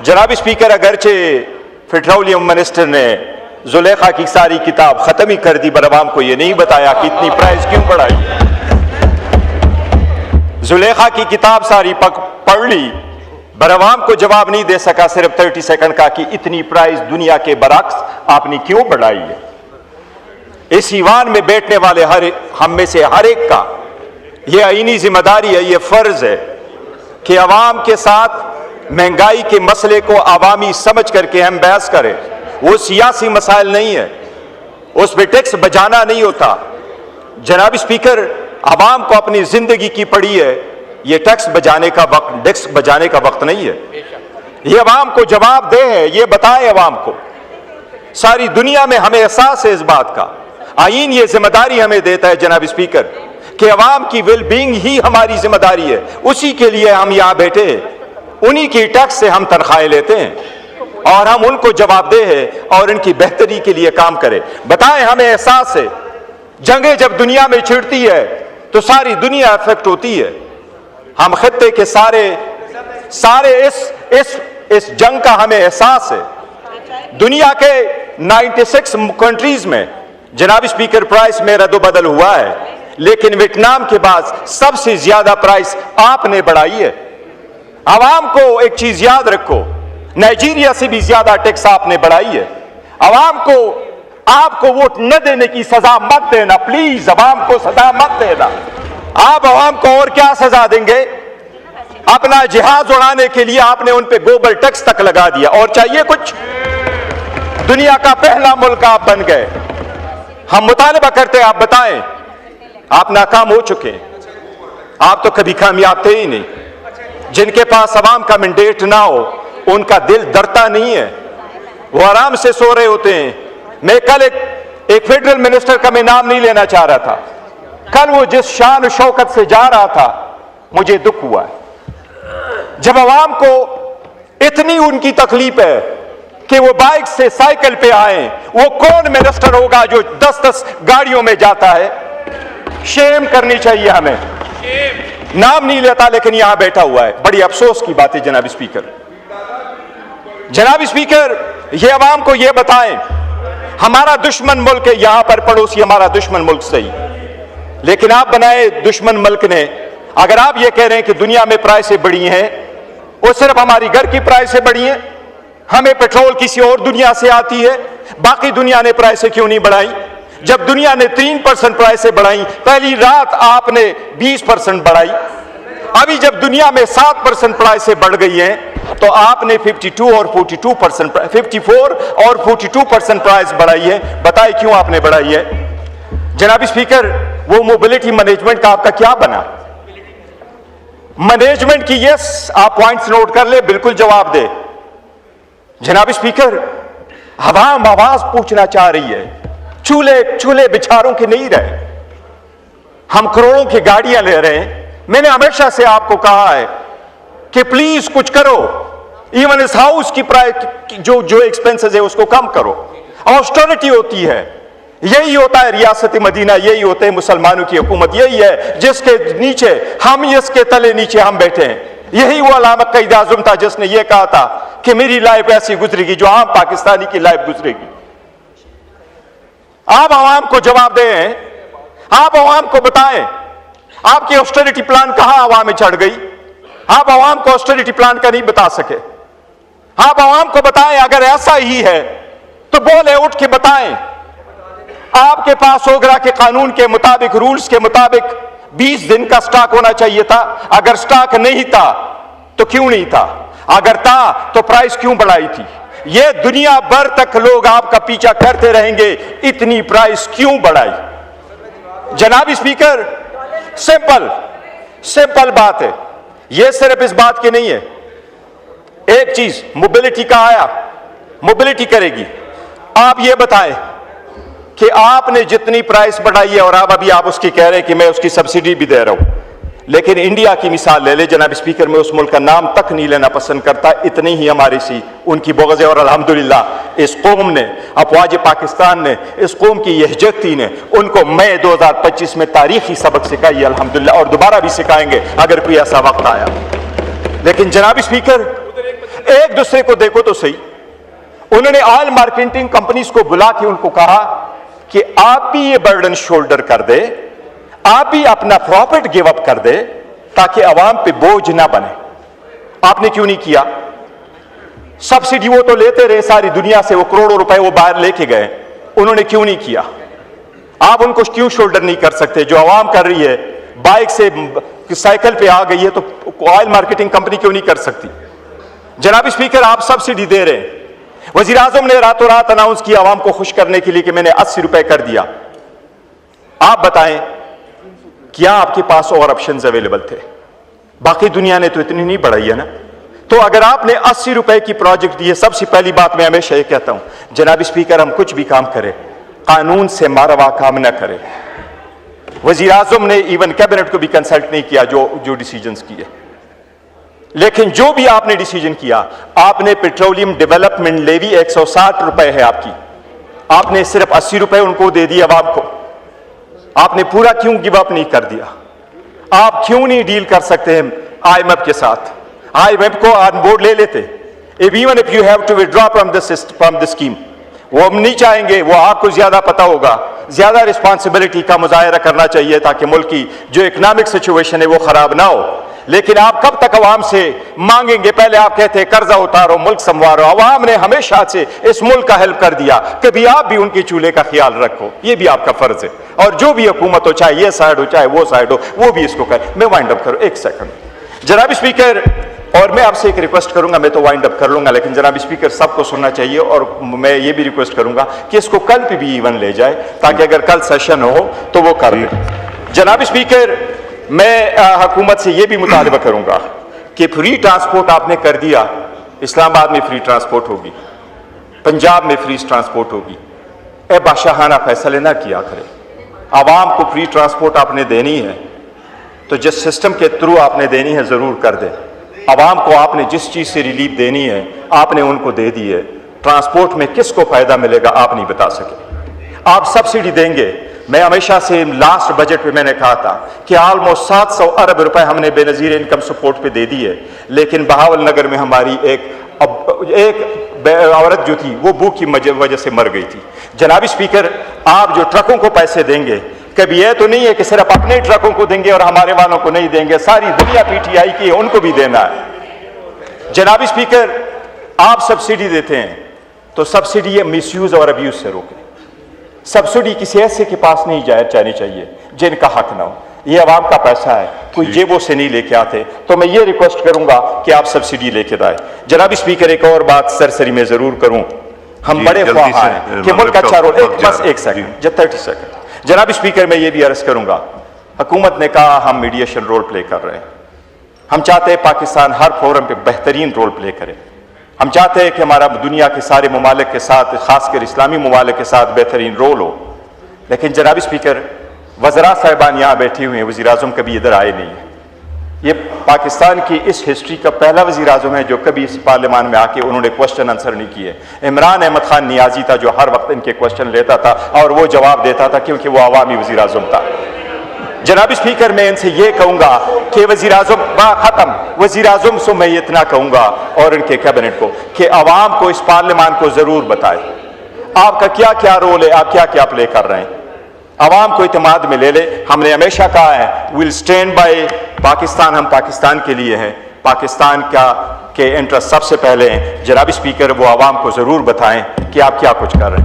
जनाब स्पीकर, अगरचे petroleum minister ने जुलेखा की सारी किताब खत्म ही कर दी, पर अवाम को ये नहीं बताया कि इतनी प्राइस क्यों बढ़ाई। जुलेखा की किताब सारी पढ़ ली, पर अवाम को जवाब नहीं दे सका, सिर्फ 30 सेकंड का, कि इतनी प्राइस दुनिया के बरक्स आपने क्यों बढ़ाई है। इस ईवान में बैठने वाले हम में से हर एक का ये आईनी जिम्मेदारी है, ये फर्ज है कि अवाम के साथ महंगाई के मसले को अवामी समझ करके हम बहस करें। वो सियासी मसाइल नहीं है, उस पर टैक्स बचाना नहीं होता। जनाब स्पीकर, अवाम को अपनी जिंदगी की पड़ी है, ये टैक्स बचाने का वक्त नहीं है। ये अवाम को जवाब दे है, ये बताए अवाम को। सारी दुनिया में हमें एहसास है इस बात का। आईन ये जिम्मेदारी हमें देता है जनाब स्पीकर कि अवाम की वेल बीइंग ही हमारी जिम्मेदारी है। उसी के लिए हम यहाँ बैठे हैं, उन्हीं की टैक्स से हम तनख्वाहें लेते हैं और हम उनको जवाबदेह है और इनकी बेहतरी के लिए काम करें। बताएं, हमें एहसास है जंगें जब दुनिया में छिड़ती है तो सारी दुनिया अफेक्ट होती है। हम खत्ते के सारे इस जंग का हमें एहसास है। दुनिया के 96 कंट्रीज में जनाब स्पीकर प्राइस में रद्दोबदल हुआ है, लेकिन वियतनाम के बाद सबसे ज्यादा प्राइस आपने बढ़ाई है। आवाम को एक चीज याद रखो, नाइजीरिया से भी ज्यादा टैक्स आपने बढ़ाई है। आवाम को आपको वोट न देने की सजा मत देना, प्लीज आवाम को सजा मत देना। आप आवाम को और क्या सजा देंगे? अपना जहाज उड़ाने के लिए आपने उन पे ग्लोबल टैक्स तक लगा दिया, और चाहिए कुछ? दुनिया का पहला मुल्क आप बन गए। हम मुतालबा करते हैं, आप बताएं। आप नाकाम हो चुके हैं, आप तो कभी कामयाब थे ही नहीं। जिनके पास अवाम का मैंडेट ना हो उनका दिल डरता नहीं है, वो आराम से सो रहे होते हैं। मैं कल एक फेडरल मिनिस्टर का मैं नाम नहीं लेना चाह रहा था, कल वो जिस शान शौकत से जा रहा था, मुझे दुख हुआ। जब अवाम को इतनी उनकी तकलीफ है कि वो बाइक से साइकिल पे आए, वो कौन मिनिस्टर होगा जो 10-10 गाड़ियों में जाता है? शेम करनी चाहिए हमें। नाम नहीं लेता लेकिन यहां बैठा हुआ है, बड़ी अफसोस की बात है जनाब स्पीकर। जनाब स्पीकर, ये अवाम को ये बताएं, हमारा दुश्मन मुल्क है, यहां पर पड़ोसी हमारा दुश्मन मुल्क सही, लेकिन आप बनाए दुश्मन मुल्क ने। अगर आप ये कह रहे हैं कि दुनिया में प्राइसें बढ़ी हैं, वो सिर्फ हमारी घर की प्राइसें बढ़ी हैं, हमें पेट्रोल किसी और दुनिया से आती है, बाकी दुनिया ने प्राइसें क्यों नहीं बढ़ाई? जब दुनिया ने 3% प्राइसें बढ़ाई, पहली रात आपने 20% बढ़ाई। अभी जब दुनिया में 7% प्राइसें बढ़ गई हैं, तो आपने 54 और 42% प्राइस बढ़ाई है। बताइए क्यों आपने बढ़ाई है? जनाब स्पीकर, वो मोबिलिटी मैनेजमेंट का आपका क्या बना? मैनेजमेंट की यस, आप पॉइंट्स नोट कर ले, बिल्कुल जवाब दे। जनाब स्पीकर, अवाम आवाज पूछना चाह रही है, चूल्हे बिचारों के नहीं रहे। हम करोड़ों की गाड़ियां ले रहे हैं। मैंने हमेशा से आपको कहा है कि प्लीज कुछ करो, इवन इस हाउस की प्राइस जो एक्सपेंसेस है उसको कम करो। ऑस्टेरिटी होती है, यही होता है रियासत मदीना, यही होते हैं मुसलमानों की हुकूमत, यही है जिसके नीचे हम, इसके तले नीचे हम बैठे हैं। यही वो अल्लामा क़ाइद आज़म था जिसने ये कहा था कि मेरी लाइफ ऐसी गुजरेगी जो आम पाकिस्तानी की लाइफ गुजरेगी। आप आवाम को जवाब दें, आप आवाम को बताएं, आपकी ऑस्टेरिटी प्लान कहां आवाम में चढ़ गई? आप आवाम को ऑस्टेरिटी प्लान का नहीं बता सके। आप आवाम को बताएं, अगर ऐसा ही है तो बोले उठ के बताएं। आपके पास ओगरा के कानून के मुताबिक, रूल्स के मुताबिक 20 दिन का स्टॉक होना चाहिए था। अगर स्टॉक नहीं था तो क्यों नहीं था? अगर था तो प्राइस क्यों बढ़ाई थी? ये दुनिया भर तक लोग आपका पीछा करते रहेंगे, इतनी प्राइस क्यों बढ़ाई? जनाब स्पीकर, सिंपल बात है, ये सिर्फ इस बात की नहीं है। एक चीज मोबिलिटी का आया, मोबिलिटी करेगी। आप ये बताएं कि आपने जितनी प्राइस बढ़ाई है और आप उसकी कह रहे हैं कि मैं उसकी सब्सिडी भी दे रहा हूं, लेकिन इंडिया की मिसाल ले ले जनाब स्पीकर, मैं उस मुल्क का नाम तक नहीं लेना पसंद करता, इतनी ही हमारी सी उनकी बुग़्ज़ है। और अल्हम्दुलिल्लाह इस कौम ने, अफ़वाज पाकिस्तान ने, इस कौम की यहजती ने उनको मई 2025 में तारीखी सबक सिखाई है अल्हम्दुलिल्लाह, और दोबारा भी सिखाएंगे अगर कोई ऐसा वक्त आया। लेकिन जनाब स्पीकर, ایک دوسرے کو دیکھو تو صحیح. انہوں نے آئل مارکیٹنگ کمپنیز کو بلا کے ان کو کہا کہ آپ بھی یہ برڈن شولڈر کر دے, آپ بھی اپنا پروفٹ گیو اپ کر دے تاکہ عوام پہ بوجھ نہ بنے. آپ نے کیوں نہیں کیا؟ سبسڈی وہ تو لیتے رہے ساری دنیا سے, وہ کروڑوں روپے وہ باہر لے کے گئے, انہوں نے کیوں نہیں کیا؟ آپ ان کو کیوں شولڈر نہیں کر سکتے؟ جو عوام کر رہی ہے, بائک سے سائیکل پہ آ گئی ہے, تو آئل مارکیٹنگ کمپنی کیوں نہیں کر سکتی؟ جناب اسپیکر, آپ سبسڈی دے رہے ہیں. وزیر اعظم نے راتوں رات اناؤنس کیا عوام کو خوش کرنے کے لیے کہ میں نے 80 روپے کر دیا. آپ بتائیں کیا آپ کے پاس اور آپشنز اویلیبل تھے؟ باقی دنیا نے تو اتنی نہیں بڑھائی ہے نا. تو اگر آپ نے 80 روپے کی پروجیکٹ دی ہے, سب سے پہلی بات میں ہمیشہ یہ کہتا ہوں جناب اسپیکر, ہم کچھ بھی کام کریں قانون سے ماروا کام نہ کریں. وزیر اعظم نے ایون کیبنٹ کو بھی کنسلٹ نہیں کیا جو ڈیسیجنز کیے. لیکن جو بھی آپ نے ڈیسیجن کیا, آپ نے پیٹرولیم ڈیولپمنٹ لیوی 160 روپے ہے آپ کی, آپ نے صرف 80 روپے ان کو دے دی عوام کو. آپ نے پورا کیوں گیو اپ نہیں کر دیا؟ آپ کیوں نہیں ڈیل کر سکتے ہیں آئی ایم ایف کے ساتھ؟ آئی ایم ایف کو آن بورڈ لے لیتے. Even if you have to withdraw from the scheme, وہ ہم نہیں چاہیں گے, وہ آپ کو زیادہ پتہ ہوگا, زیادہ رسپانسبلٹی کا مظاہرہ کرنا چاہیے تاکہ ملک کی جو اکنامک سچویشن ہے وہ خراب نہ ہو. لیکن آپ کب تک عوام سے مانگیں گے؟ پہلے آپ کہتے ہیں قرضہ اتارو, ملک سنوارو. عوام نے ہمیشہ سے اس ملک کا ہیلپ کر دیا, کبھی آپ بھی ان کے چولہے کا خیال رکھو, یہ بھی آپ کا فرض ہے. اور جو بھی حکومت ہو, چاہے یہ سائڈ ہو چاہے وہ سائڈ ہو, وہ بھی اس کو کرے. میں وائنڈ اپ کروں ایک سیکنڈ جناب اسپیکر, اور میں آپ سے ایک ریکویسٹ کروں گا, میں تو وائنڈ اپ کر لوں گا لیکن جناب اسپیکر سب کو سننا چاہیے, اور میں یہ بھی ریکویسٹ کروں گا کہ اس کو کل پہ بھی ایون لے جائے تاکہ اگر کل سیشن ہو تو وہ کر لیں. جناب اسپیکر, میں حکومت سے یہ بھی مطالبہ کروں گا کہ فری ٹرانسپورٹ آپ نے کر دیا, اسلام آباد میں فری ٹرانسپورٹ ہوگی, پنجاب میں فری ٹرانسپورٹ ہوگی. اے بادشاہانہ فیصلے نہ کیا کرے. عوام کو فری ٹرانسپورٹ آپ نے دینی ہے تو جس سسٹم کے تھرو آپ نے دینی ہے ضرور کر دیں. عوام کو آپ نے جس چیز سے ریلیف دینی ہے آپ نے ان کو دے دی ہے. ٹرانسپورٹ میں کس کو فائدہ ملے گا آپ نہیں بتا سکے. آپ سبسڈی دیں گے. میں ہمیشہ سے لاسٹ بجٹ پہ میں نے کہا تھا کہ آلموسٹ 700 ارب روپے ہم نے بے نظیر انکم سپورٹ پہ دے دی ہے, لیکن بہاول نگر میں ہماری ایک عورت جو تھی وہ بھوک کی وجہ سے مر گئی تھی. جناب اسپیکر, آپ جو ٹرکوں کو پیسے دیں گے, کبھی یہ تو نہیں ہے کہ صرف اپنے ٹرکوں کو دیں گے اور ہمارے والوں کو نہیں دیں گے, ساری دنیا پی ٹی آئی کی ہے, ان کو بھی دینا ہے. جناب اسپیکر, آپ سبسڈی دیتے ہیں تو سبسڈی مس یوز اور ابیوز سے روکیں. سبسڈی کسی ایسے کے پاس نہیں جانی چاہیے جن کا حق نہ ہو. یہ عوام کا پیسہ ہے, کوئی جیبوں سے نہیں لے کے آتے. تو میں یہ ریکویسٹ کروں گا کہ آپ سبسڈی لے کے دائیں. جناب اسپیکر, ایک اور بات سرسری میں ضرور کروں. ہم بڑے خواہاں ہیں کہ ملک اچھا رول, بس ایک سیکنڈ, 30 سیکنڈ. جناب اسپیکر, میں یہ بھی عرض کروں گا, حکومت نے کہا ہم میڈیشن رول پلے کر رہے ہیں. ہم چاہتے ہیں پاکستان ہر فورم پہ بہترین رول پلے کرے. ہم چاہتے ہیں کہ ہمارا دنیا کے سارے ممالک کے ساتھ, خاص کر اسلامی ممالک کے ساتھ بہترین رول ہو. لیکن جناب اسپیکر, وزراء صاحبان یہاں بیٹھے ہوئے ہیں, وزیر اعظم کبھی ادھر آئے نہیں ہیں. یہ پاکستان کی اس ہسٹری کا پہلا وزیر اعظم ہے جو کبھی اس پارلیمان میں آ کے انہوں نے کوشچن آنسر نہیں کیے. عمران احمد خان نیازی تھا جو ہر وقت ان کے کوشچن لیتا تھا اور وہ جواب دیتا تھا کیونکہ وہ عوامی وزیر اعظم تھا. جناب اسپیکر, میں ان سے یہ کہوں گا کہ وزیر اعظم سے میں اتنا کہوں گا اور ان کے کیبنٹ کو کہ عوام کو اس پارلیمان کو ضرور بتائے آپ کا کیا کیا رول ہے, آپ کیا کیا پلے کر رہے ہیں. عوام کو اعتماد میں لے لے. ہم نے ہمیشہ کہا ہے ویل اسٹینڈ بائی پاکستان, ہم پاکستان کے لیے ہیں, پاکستان کے انٹرسٹ سب سے پہلے ہیں. جناب اسپیکر, وہ عوام کو ضرور بتائیں کہ آپ کیا کچھ کر رہے ہیں.